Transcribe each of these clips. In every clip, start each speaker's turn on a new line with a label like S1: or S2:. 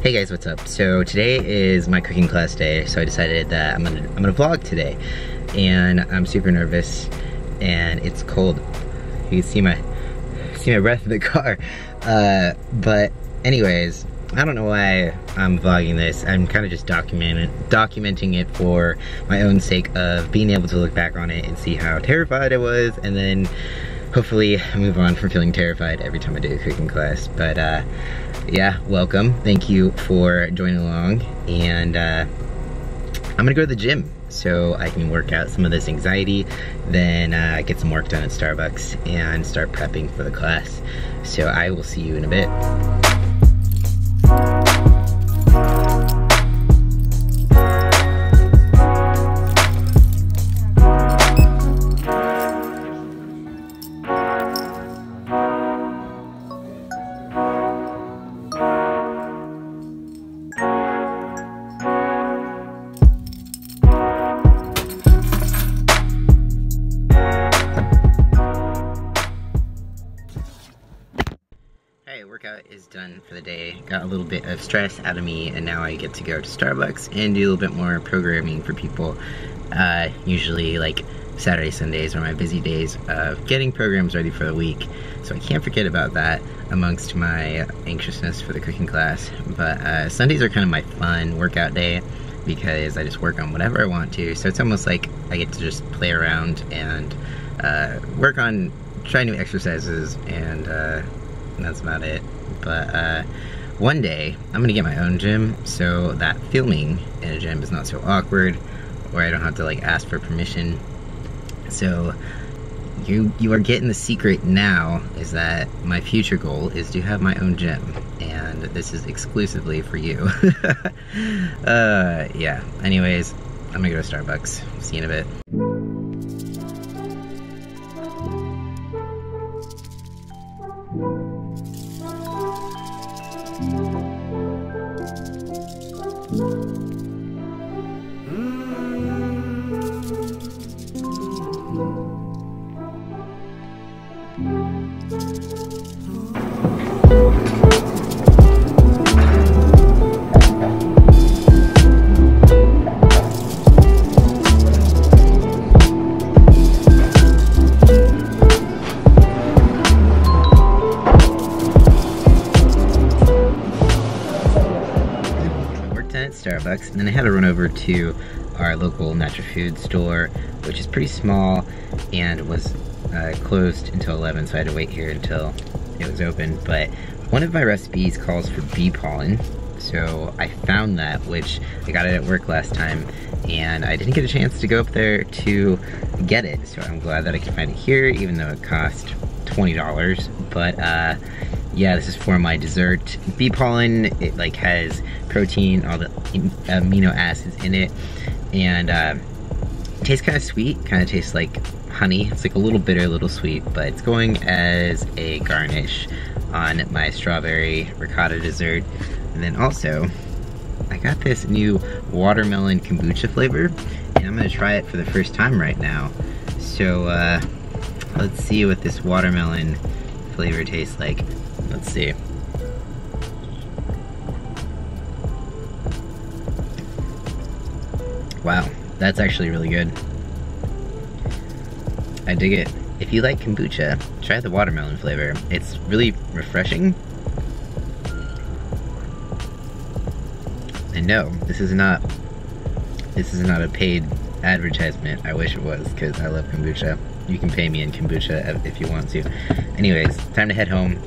S1: Hey guys, what's up? So today is my cooking class day, so I decided that I'm gonna vlog today, and I'm super nervous, and it's cold. You can see my breath in the car. But anyways, I don't know why I'm vlogging this. I'm kind of just documenting it for my own sake of being able to look back on it and see how terrified I was, and then hopefully move on from feeling terrified every time I do a cooking class. But yeah, welcome. Thank you for joining along, and I'm gonna go to the gym so I can work out some of this anxiety, then get some work done at Starbucks and start prepping for the class. So I will see you in a bit. Workout is done for the day. Got a little bit of stress out of me, and now I get to go to Starbucks and do a little bit more programming for people. Usually like Saturday, Sundays are my busy days of getting programs ready for the week, so I can't forget about that amongst my anxiousness for the cooking class. But Sundays are kind of my fun workout day because I just work on whatever I want to, so it's almost like I get to just play around and work on try new exercises, and that's about it. But one day I'm gonna get my own gym so that filming in a gym is not so awkward, or I don't have to like ask for permission. So you are getting the secret now, is that my future goal is to have my own gym, and this is exclusively for you. Yeah, anyways, I'm gonna go to Starbucks. See you in a bit. Starbucks, and then I had to run over to our local natural food store, which is pretty small and was closed until 11, so I had to wait here until it was open. But one of my recipes calls for bee pollen, so I found that, which I got it at work last time, and I didn't get a chance to go up there to get it, so I'm glad that I could find it here, even though it cost $20. But yeah, this is for my dessert. Bee pollen, it like has protein, all the amino acids in it, and it tastes kind of sweet, kind of tastes like honey. It's like a little bitter, a little sweet, but it's going as a garnish on my strawberry ricotta dessert. And then also, I got this new watermelon kombucha flavor, and I'm gonna try it for the first time right now. So let's see what this watermelon flavor tastes like. Let's see. Wow, that's actually really good. I dig it. If you like kombucha, try the watermelon flavor. It's really refreshing. And no, this is not a paid advertisement. I wish it was, because I love kombucha. You can pay me in kombucha if you want to. Anyways, time to head home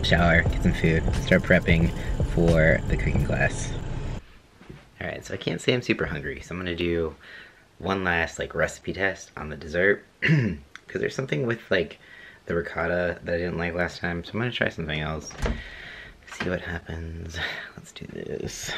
S1: shower, get some food, start prepping for the cooking class. Alright, so I can't say I'm super hungry, so I'm gonna do one last like recipe test on the dessert because there's something with like the ricotta that I didn't like last time, so I'm gonna try something else. See what happens. Let's do this.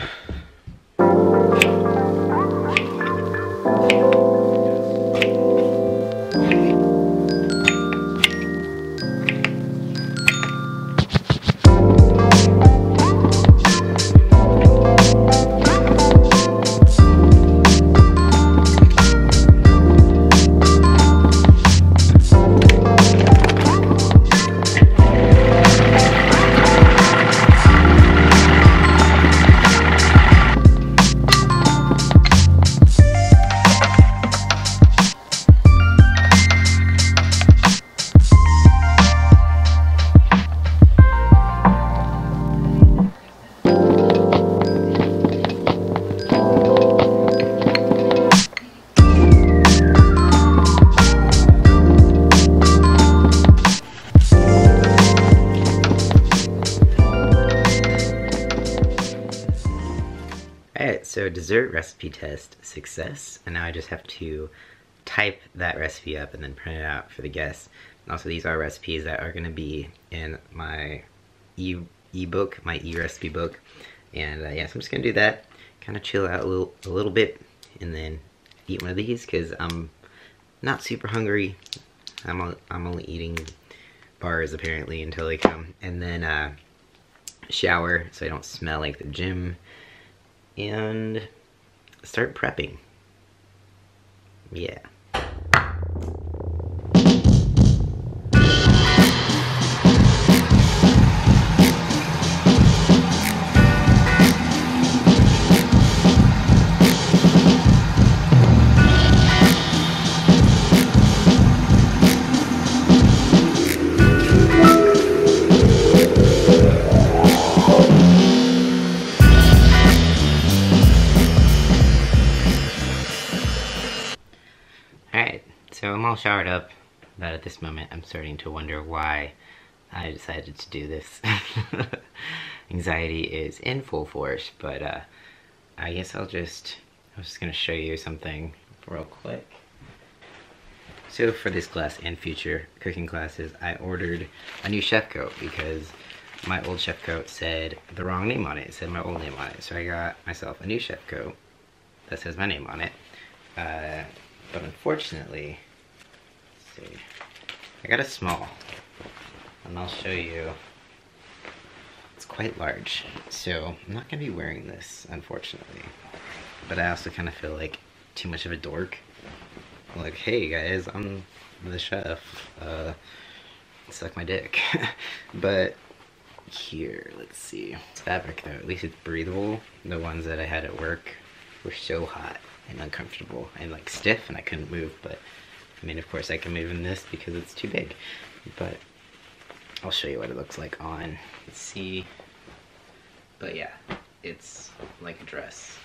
S1: Alright, so dessert recipe test success, and now I just have to type that recipe up and then print it out for the guests. And also these are recipes that are going to be in my e-book, my e-recipe book. And yeah, so I'm just going to do that, kind of chill out a little bit, and then eat one of these because I'm not super hungry. I'm only eating bars apparently until they come. And then shower so I don't smell like the gym. And start prepping. Yeah. So I'm all showered up, but at this moment I'm starting to wonder why I decided to do this. Anxiety is in full force, but I guess I was just gonna show you something real quick. So for this class and future cooking classes, I ordered a new chef coat because my old chef coat said the wrong name on it. It said my old name on it. So I got myself a new chef coat that says my name on it. But unfortunately, let's see, I got a small, and I'll show you. It's quite large, so I'm not gonna be wearing this, unfortunately. But I also kind of feel like too much of a dork. Like, hey guys, I'm the chef. Suck my dick. But here, let's see. It's fabric though, at least it's breathable. The ones that I had at work were so hot and uncomfortable and like stiff, and I couldn't move. But I mean, of course I can move in this because it's too big, but I'll show you what it looks like on. Let's see. But yeah, it's like a dress,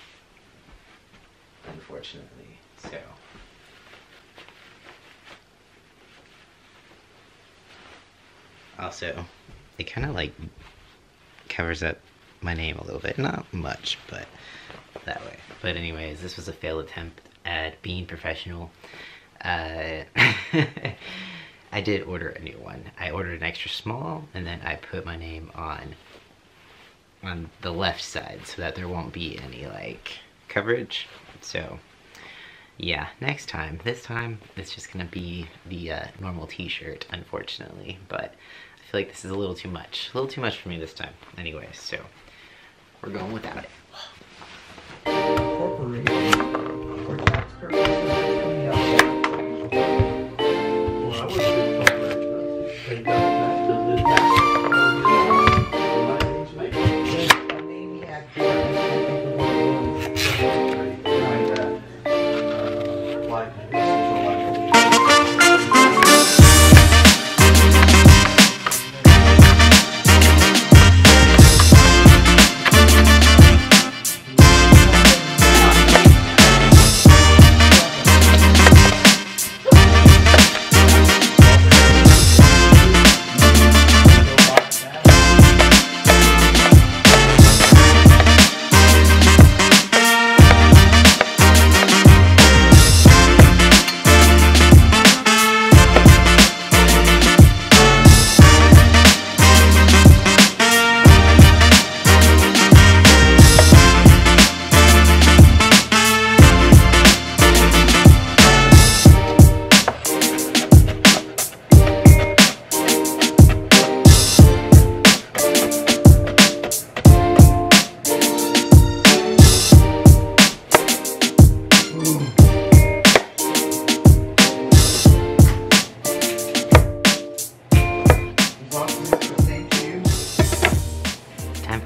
S1: unfortunately. So also it kind of like covers up my name a little bit, not much, but that way. But anyways, this was a failed attempt at being professional. I did order a new one. I ordered an extra small, and then I put my name on the left side so that there won't be any like coverage. So yeah, next time. This time it's just gonna be the normal t-shirt, unfortunately, but I feel like this is a little too much for me this time. Anyway, so we're going without it.
S2: For tax purposes. Well, I would take that to the tax.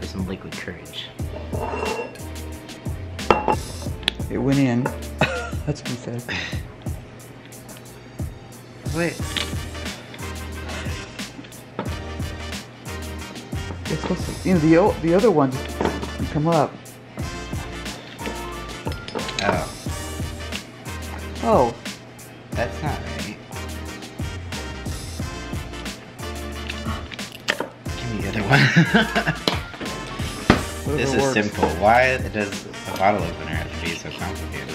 S1: for some liquid courage.
S3: It went in. That's what he said.
S1: Wait.
S3: It's supposed to, you know, the other one just come up.
S1: Oh.
S3: Oh.
S1: That's not right. Give me the other one. This is
S3: works.
S1: simple. Why does a bottle opener have to be so complicated?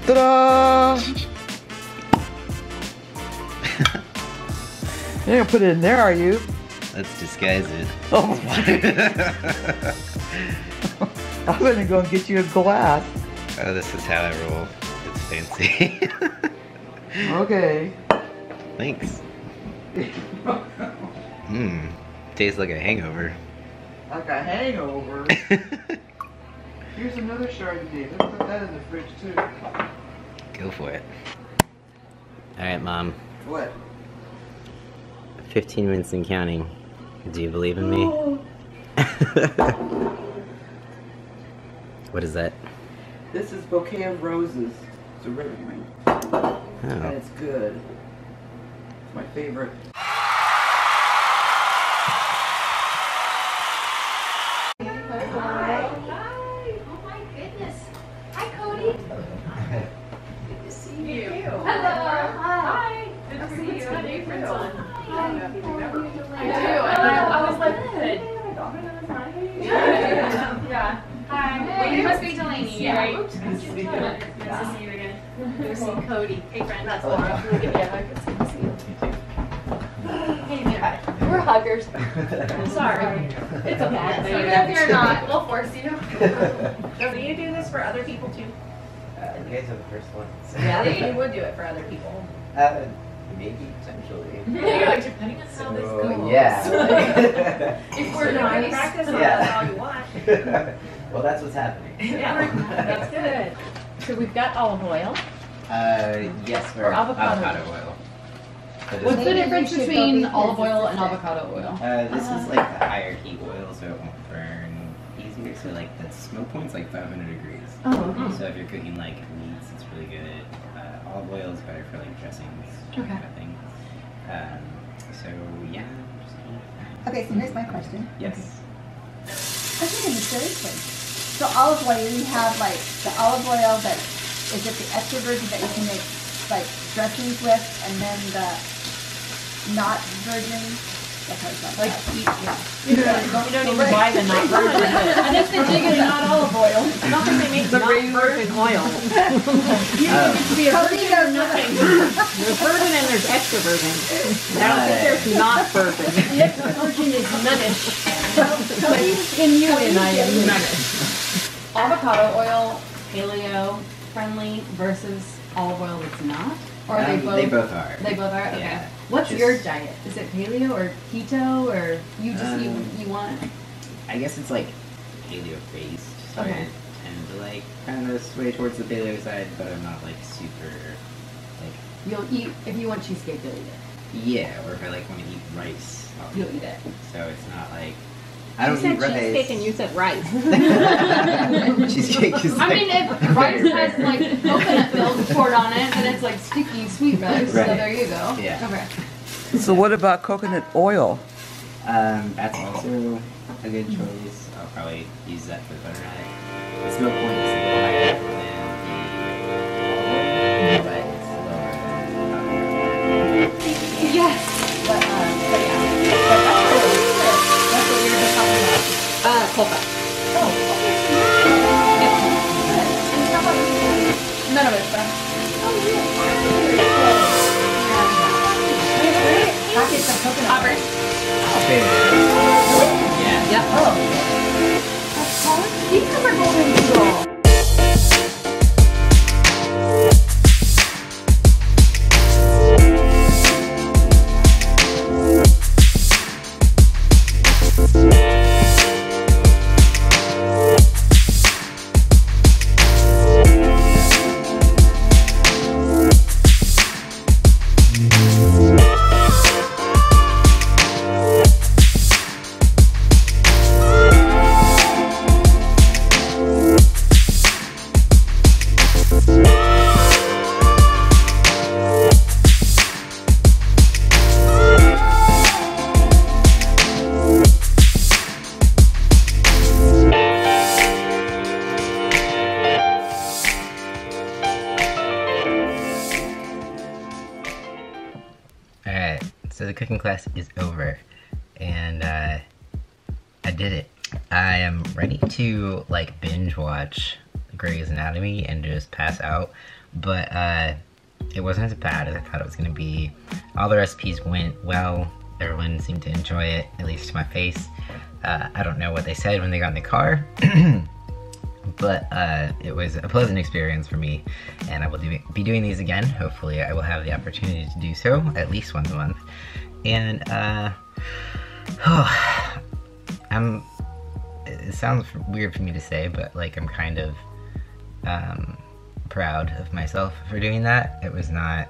S3: Ta-da! You're gonna put it in there, are you?
S1: Let's disguise it.
S3: Oh. I'm gonna go and get you a glass.
S1: Oh, this is how I roll. It's fancy.
S3: Okay.
S1: Thanks. Mmm. Tastes like a hangover.
S3: Like a hangover. Here's another Chardonnay. Let's put that in the fridge too.
S1: Go for it. Alright, Mom.
S3: What?
S1: 15 minutes and counting. Do you believe in me? What is that?
S3: This is Bouquet of Roses. It's a ribbon ring. And
S1: Oh.
S3: it's good. It's my favorite.
S4: Hi. Oh my goodness. Hi, Cody. Good to see you. Hello. Hi. Good to see you. Hi. How are you doing? I was like, good. Yeah. Hi. Wait, you must be Delaney, right? Nice to see you again. Good to see Cody. Hey, friend. That's Laura. Yeah, good to see you. Hey, man. We're huggers. Sorry. It's okay. Even if you're not, we'll force you.
S5: Do you do this for other people too?
S1: You guys are the first ones.
S5: Yeah, you would do it for other people.
S1: Maybe, potentially.
S5: Like, depending on how this goes.
S1: Yeah.
S5: If we're not practice on
S1: Yeah.
S5: that's all you want.
S1: Well, that's what's happening.
S5: Yeah, that's good. So we've got olive oil.
S1: Yes,
S5: Or avocado.
S1: oil.
S6: What's the difference between olive oil and avocado oil?
S1: This is like the higher heat oil, so it won't burn easier. So like the smoke point's like 500 degrees.
S6: Oh, okay.
S1: So if you're cooking like meats, it's really good. Olive oil is better for like dressings, that kind of thing. So yeah.
S4: Okay, so here's my question.
S1: Yes.
S4: I think it's very quick. So olive oil, you have like the olive oil that is it the extra virgin that you can make like dressings with, and then the not virgin. That's how it's not
S6: Like,
S4: that.
S5: You don't even buy the not virgin.
S6: I just think they get not olive oil.
S5: Nothing they make not virgin oil. You know, it used to be a
S4: Cody
S5: virgin or
S4: knows
S5: nothing. There's virgin and there's extra virgin. I don't think there's not virgin. The extra virgin is nuttish. In you and I am nuttish.
S6: Avocado oil, paleo friendly versus olive oil that's not? Or are
S1: They both are.
S6: They both are? Okay.
S1: Yeah.
S6: What's
S1: Just-
S6: your diet? Is it paleo or keto or you just you want?
S1: I guess it's like paleo based, so
S6: Okay.
S1: I tend to like kind of sway towards the paleo side, but I'm not like super like
S6: You'll eat if you want cheesecake, you'll eat it.
S1: yeah. Or if I like want to eat rice, I'll
S6: You'll eat it.
S1: So it's not like I don't
S5: You said
S1: eat rice.
S5: cheesecake and you said rice.
S1: Cheesecake is
S6: I
S1: like
S6: mean, if rice has like coconut milk poured on it, then it's like sticky sweet rice. So
S1: Right.
S6: there you go.
S1: Yeah.
S6: Okay.
S3: So what about coconut oil?
S1: That's also a good choice. I'll probably use that for the butter knife. The smoke point is a little higher than the but it's lower than the
S6: Yes.
S4: But yeah. But that's what we were just talking about.
S6: Cold cut.
S4: Oh.
S6: Yep.
S4: And how about you?
S6: None of it's done.
S4: Packets of coconut
S6: Auburn.
S1: Yeah.
S6: Yep.
S4: Oh. That's hard. These are golden eagle.
S1: cooking class is over, and I did it. I am ready to like binge watch Grey's Anatomy and just pass out, but it wasn't as bad as I thought it was gonna be. All the recipes went well. Everyone seemed to enjoy it, at least to my face. I don't know what they said when they got in the car, but it was a pleasant experience for me, and I will be doing these again. Hopefully I will have the opportunity to do so at least once a month. And it sounds weird for me to say, but like I'm kind of proud of myself for doing that. It was not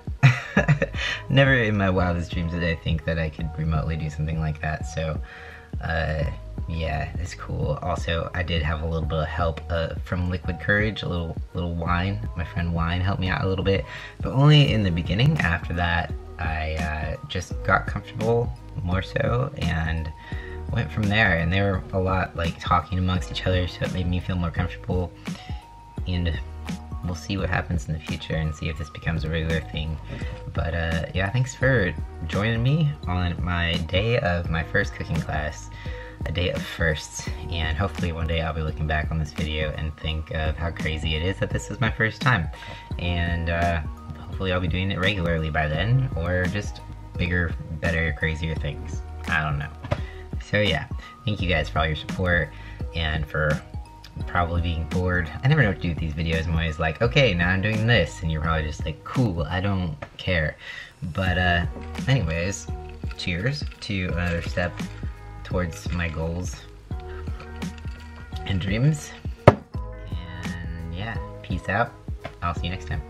S1: never in my wildest dreams did I think that I could remotely do something like that. So yeah, it's cool. Also, I did have a little bit of help from Liquid Courage, a little wine. My friend Wine helped me out a little bit, but only in the beginning. After that, I just got comfortable more so and went from there. And they were a lot like talking amongst each other, so it made me feel more comfortable. And we'll see what happens in the future and see if this becomes a regular thing. But yeah, thanks for joining me on my day of my first cooking class. A day of firsts, and hopefully one day I'll be looking back on this video and think of how crazy it is that this is my first time. And hopefully I'll be doing it regularly by then, or just bigger, better, crazier things. I don't know. So yeah, thank you guys for all your support and for probably being bored. I never know what to do with these videos. I'm always like, okay, now I'm doing this, and you're probably just like, cool, I don't care. But anyways, cheers to another step towards my goals and dreams. And yeah, peace out. I'll see you next time.